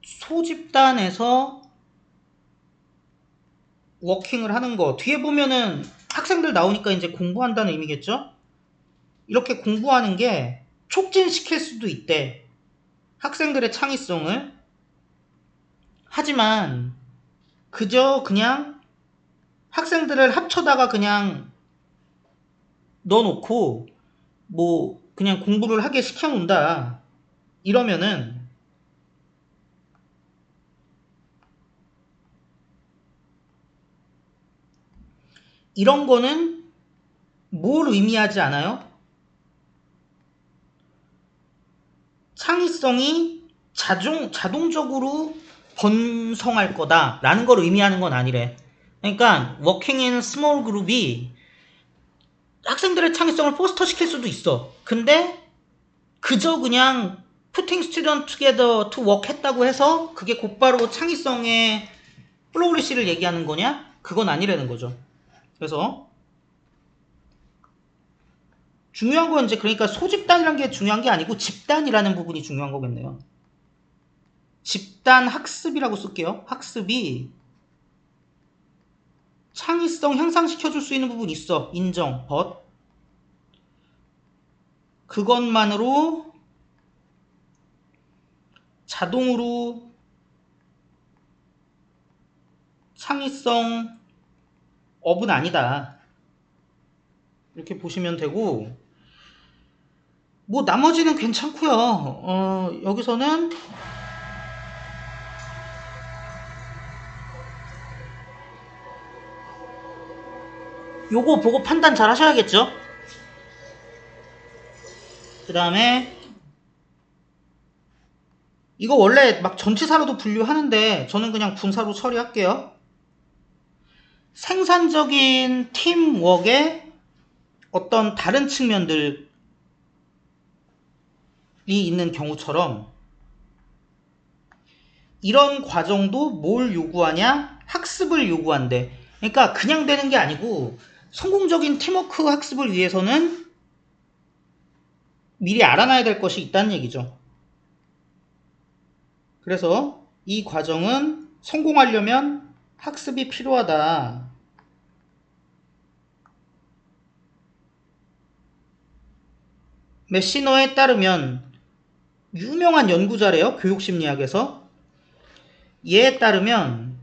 소집단에서 워킹을 하는 거 뒤에 보면은 학생들 나오니까 이제 공부한다는 의미겠죠? 이렇게 공부하는 게 촉진시킬 수도 있대. 학생들의 창의성을. 하지만 그저 그냥 학생들을 합쳐다가 그냥 넣어놓고 뭐 그냥 공부를 하게 시켜놓는다. 이러면은 이런 거는 뭘 의미하지 않아요? 창의성이 자동적으로 번성할 거다라는 걸 의미하는 건 아니래. 그러니까 working in small group이 학생들의 창의성을 포스터 시킬 수도 있어. 근데 그저 그냥 putting students together to work 했다고 해서 그게 곧바로 창의성의 플로리시를 얘기하는 거냐? 그건 아니라는 거죠. 그래서 중요한 건 이제 그러니까 소집단이라는 게 중요한 게 아니고 집단이라는 부분이 중요한 거겠네요. 집단 학습이라고 쓸게요. 학습이 창의성 향상시켜줄 수 있는 부분이 있어. 인정. but 그것만으로 자동으로 창의성 업은 아니다. 이렇게 보시면 되고 뭐 나머지는 괜찮고요. 여기서는 요거 보고 판단 잘 하셔야겠죠? 그 다음에 이거 원래 막 전치사로도 분류하는데 저는 그냥 분사로 처리할게요. 생산적인 팀워크의 어떤 다른 측면들이 있는 경우처럼 이런 과정도 뭘 요구하냐? 학습을 요구한대. 그러니까 그냥 되는 게 아니고 성공적인 팀워크 학습을 위해서는 미리 알아놔야 될 것이 있다는 얘기죠. 그래서 이 과정은 성공하려면 학습이 필요하다. 메시너에 따르면 유명한 연구자래요. 교육심리학에서. 얘에 따르면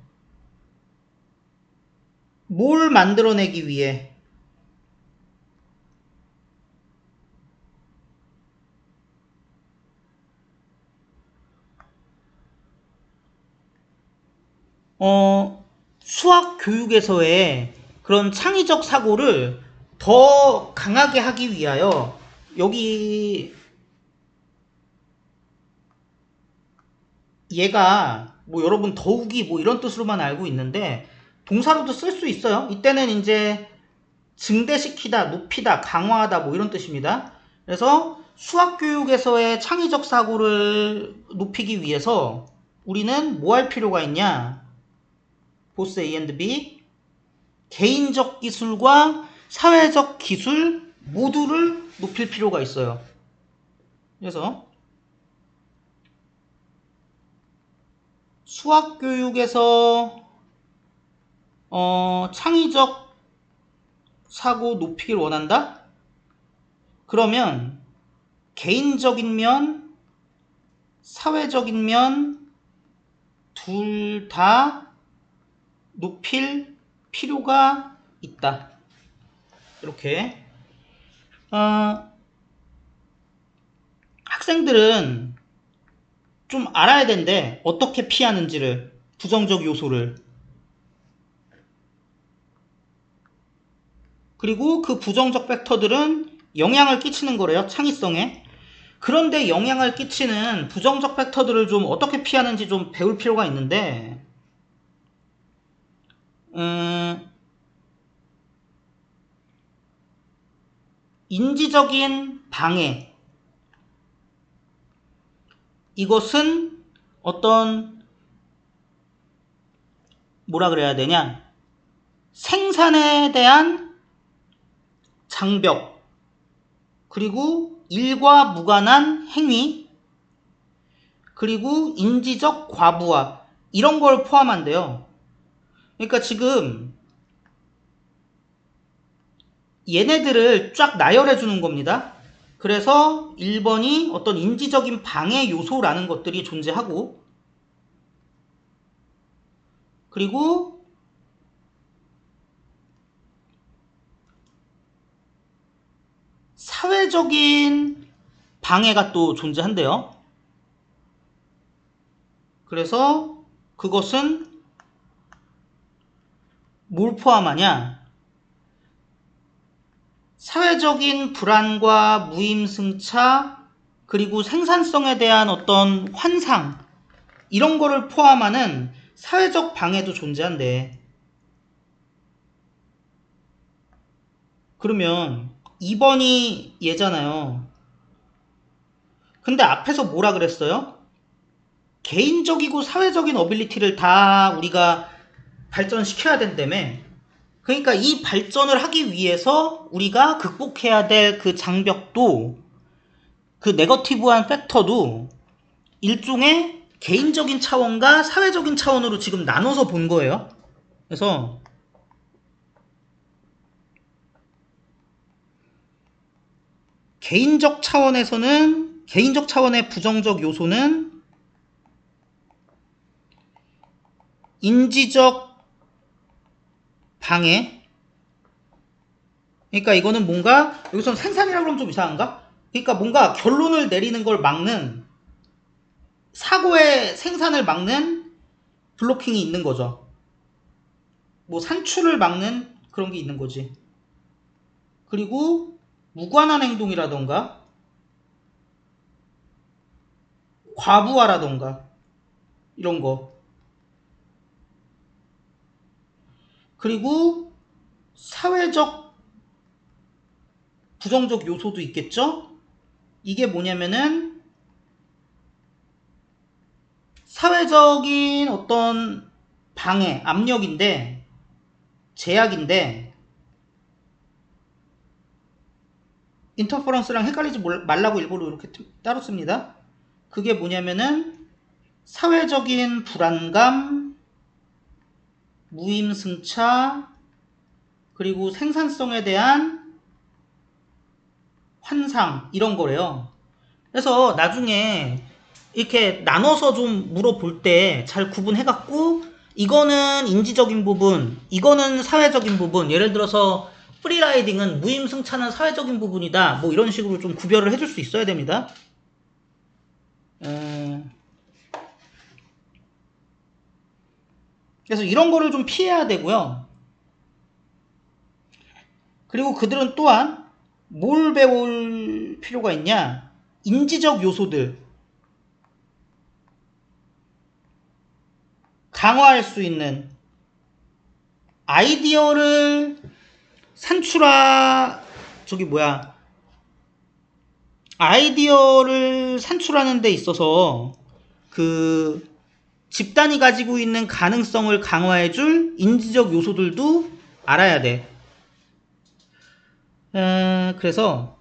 뭘 만들어내기 위해 수학 교육에서의 그런 창의적 사고를 더 강하게 하기 위하여 여기 얘가 뭐 여러분 더욱이 뭐 이런 뜻으로만 알고 있는데 동사로도 쓸 수 있어요. 이때는 이제 증대시키다, 높이다, 강화하다 뭐 이런 뜻입니다. 그래서 수학 교육에서의 창의적 사고를 높이기 위해서 우리는 뭐 할 필요가 있냐? 보스 A and B 개인적 기술과 사회적 기술 모두를 높일 필요가 있어요. 그래서 수학 교육에서 창의적 사고 높이길 원한다? 그러면 개인적인 면, 사회적인 면 둘 다 높일 필요가 있다. 이렇게 학생들은 좀 알아야 된대. 어떻게 피하는지를, 부정적 요소를. 그리고 그 부정적 팩터들은 영향을 끼치는 거래요. 창의성에. 그런데 영향을 끼치는 부정적 팩터들을 좀 어떻게 피하는지 좀 배울 필요가 있는데 인지적인 방해 이것은 어떤 뭐라 그래야 되냐 생산에 대한 장벽 그리고 일과 무관한 행위, 그리고 인지적 과부하, 이런 걸 포함한대요. 그러니까 지금 얘네들을 쫙 나열해 주는 겁니다. 그래서 1번이 어떤 인지적인 방해 요소라는 것들이 존재하고, 그리고 사회적인 방해가 또 존재한대요. 그래서 그것은 뭘 포함하냐? 사회적인 불안과 무임승차, 그리고 생산성에 대한 어떤 환상, 이런 거를 포함하는 사회적 방해도 존재한대. 그러면 2번이 얘잖아요. 근데 앞에서 뭐라 그랬어요? 개인적이고 사회적인 어빌리티를 다 우리가 발전시켜야 된다며. 그러니까 이 발전을 하기 위해서 우리가 극복해야 될 그 장벽도, 그 네거티브한 팩터도 일종의 개인적인 차원과 사회적인 차원으로 지금 나눠서 본 거예요. 그래서 개인적 차원의 부정적 요소는 인지적 방해. 그러니까 이거는 뭔가, 여기서 생산이라고 하면 좀 이상한가? 그러니까 뭔가 결론을 내리는 걸 막는, 사고의 생산을 막는 블로킹이 있는 거죠. 뭐 산출을 막는 그런 게 있는 거지. 그리고 무관한 행동이라던가 과부하라던가 이런 거. 그리고 사회적 부정적 요소도 있겠죠? 이게 뭐냐면은 사회적인 어떤 방해, 압력인데, 제약인데, 인터퍼런스랑 헷갈리지 말라고 일부러 이렇게 따로 씁니다. 그게 뭐냐면은 사회적인 불안감, 무임승차, 그리고 생산성에 대한 환상, 이런 거래요. 그래서 나중에 이렇게 나눠서 좀 물어볼 때 잘 구분해갖고, 이거는 인지적인 부분, 이거는 사회적인 부분, 예를 들어서 프리라이딩은 무임승차는 사회적인 부분이다, 뭐 이런 식으로 좀 구별을 해줄 수 있어야 됩니다. 그래서 이런 거를 좀 피해야 되고요. 그리고 그들은 또한 뭘 배울 필요가 있냐? 인지적 요소들, 강화할 수 있는 아이디어를 아이디어를 산출하는 데 있어서 그 집단이 가지고 있는 가능성을 강화해줄 인지적 요소들도 알아야 돼. 그래서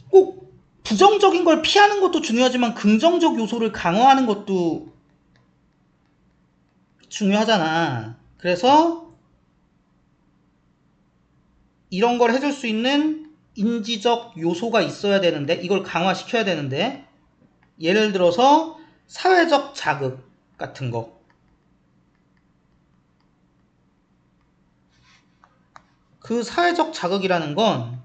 꼭 부정적인 걸 피하는 것도 중요하지만 긍정적 요소를 강화하는 것도 중요하잖아. 그래서 이런 걸 해줄 수 있는 인지적 요소가 있어야 되는데, 이걸 강화시켜야 되는데, 예를 들어서 사회적 자극 같은 거. 그 사회적 자극이라는 건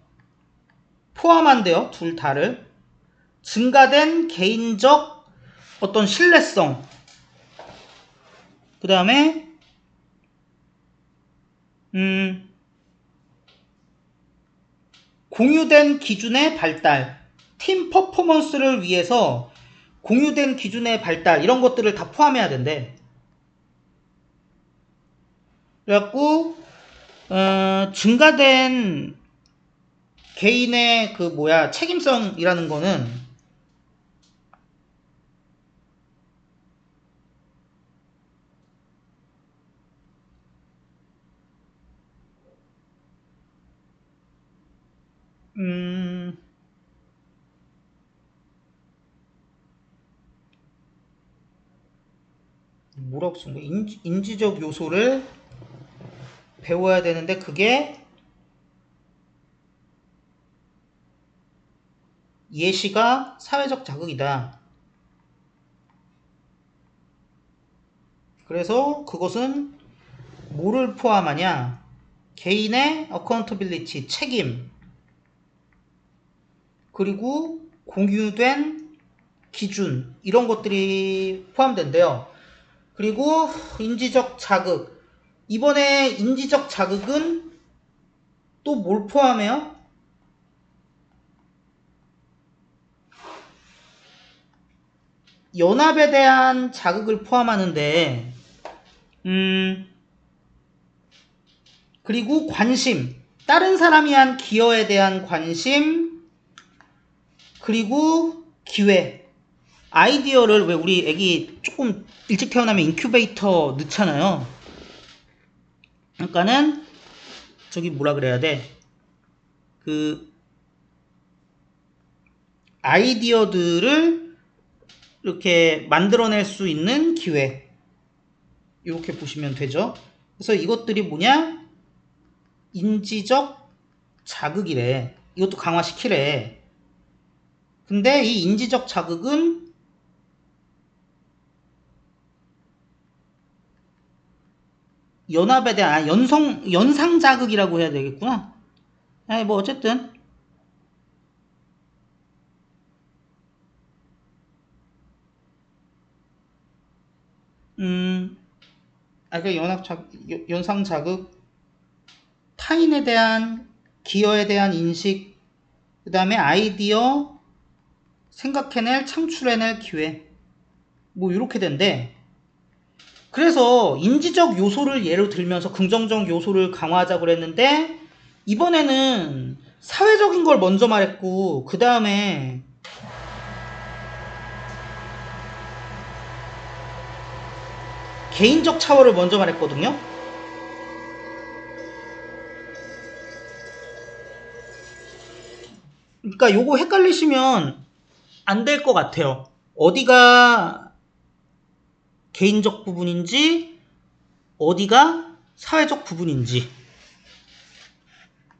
포함한대요. 둘 다를. 증가된 개인적 어떤 신뢰성, 그 다음에 공유된 기준의 발달, 팀 퍼포먼스를 위해서 공유된 기준의 발달, 이런 것들을 다 포함해야 된대. 그래갖고 증가된 개인의 책임성이라는 거는 뭐라고 쓴 거야? 인지적 요소를 배워야 되는데 그게 예시가 사회적 자극이다. 그래서 그것은 뭐를 포함하냐? 개인의 어카운터빌리티, 책임, 그리고 공유된 기준, 이런 것들이 포함된대요. 그리고 인지적 자극. 이번에 인지적 자극은 또 뭘 포함해요? 연합에 대한 자극을 포함하는데, 그리고 관심, 다른 사람이 한 기여에 대한 관심, 그리고 기회, 아이디어를 왜 우리 애기 조금 일찍 태어나면 인큐베이터 넣잖아요. 그러니까는 저기 뭐라 그래야 돼? 그 아이디어들을 이렇게 만들어낼 수 있는 기회, 이렇게 보시면 되죠. 그래서 이것들이 뭐냐? 인지적 자극이래. 이것도 강화시키래. 근데 이 인지적 자극은 연합에 대한 연상 자극이라고 해야 되겠구나. 아니 뭐 어쨌든 그러니까 연상 자극, 타인에 대한 기여에 대한 인식, 그 다음에 아이디어, 생각해낼, 창출해낼 기회, 뭐 이렇게 된대. 그래서 인지적 요소를 예로 들면서 긍정적 요소를 강화하자고 그랬는데 이번에는 사회적인 걸 먼저 말했고 그 다음에 개인적 차원을 먼저 말했거든요. 그러니까 요거 헷갈리시면 안 될 것 같아요. 어디가 개인적 부분인지 어디가 사회적 부분인지.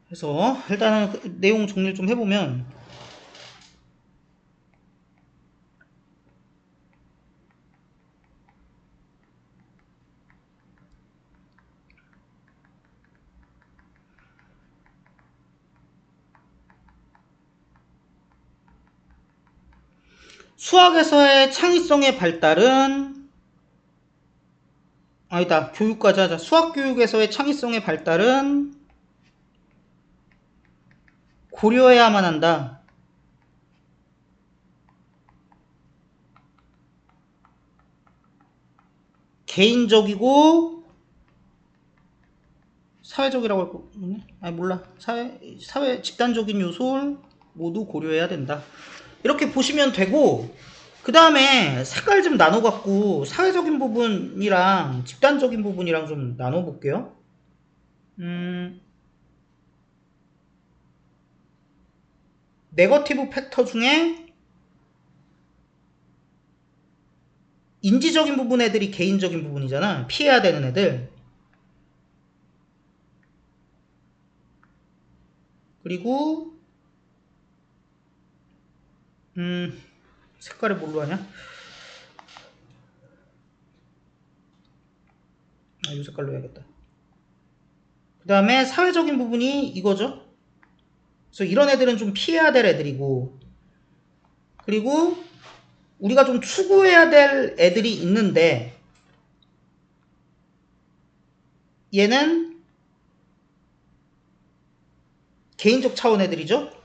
그래서 일단은 그 내용 정리를 좀 해보면 수학에서의 창의성의 발달은 아니다. 교육까지 하자. 수학교육에서의 창의성의 발달은 고려해야만 한다. 개인적이고 사회적이라고 할 거, 아니 몰라. 사회 집단적인 요소를 모두 고려해야 된다. 이렇게 보시면 되고, 그 다음에 색깔 좀 나눠갖고 사회적인 부분이랑 집단적인 부분이랑 좀 나눠볼게요. 네거티브 팩터 중에 인지적인 부분 애들이 개인적인 부분이잖아. 피해야 되는 애들. 그리고 색깔을 뭘로 하냐? 이 색깔로 해야겠다. 그 다음에 사회적인 부분이 이거죠. 그래서 이런 애들은 좀 피해야 될 애들이고, 그리고 우리가 좀 추구해야 될 애들이 있는데 얘는 개인적 차원 애들이죠.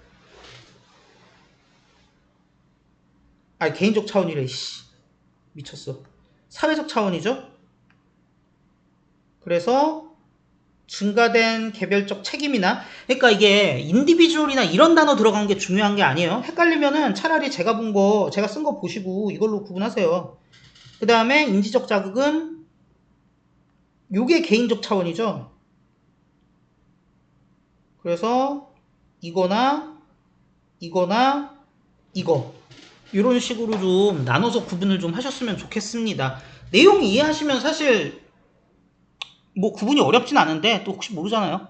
아니 개인적 차원이래. 씨, 미쳤어. 사회적 차원이죠. 그래서 증가된 개별적 책임이나, 그러니까 이게 인디비주얼이나 이런 단어 들어간 게 중요한 게 아니에요. 헷갈리면은 차라리 제가 쓴 거 보시고 이걸로 구분하세요. 그 다음에 인지적 자극은 요게 개인적 차원이죠. 그래서 이거나 이거나 이거 이런 식으로 좀 나눠서 구분을 좀 하셨으면 좋겠습니다. 내용 이해하시면 사실 뭐 구분이 어렵진 않은데 또 혹시 모르잖아요.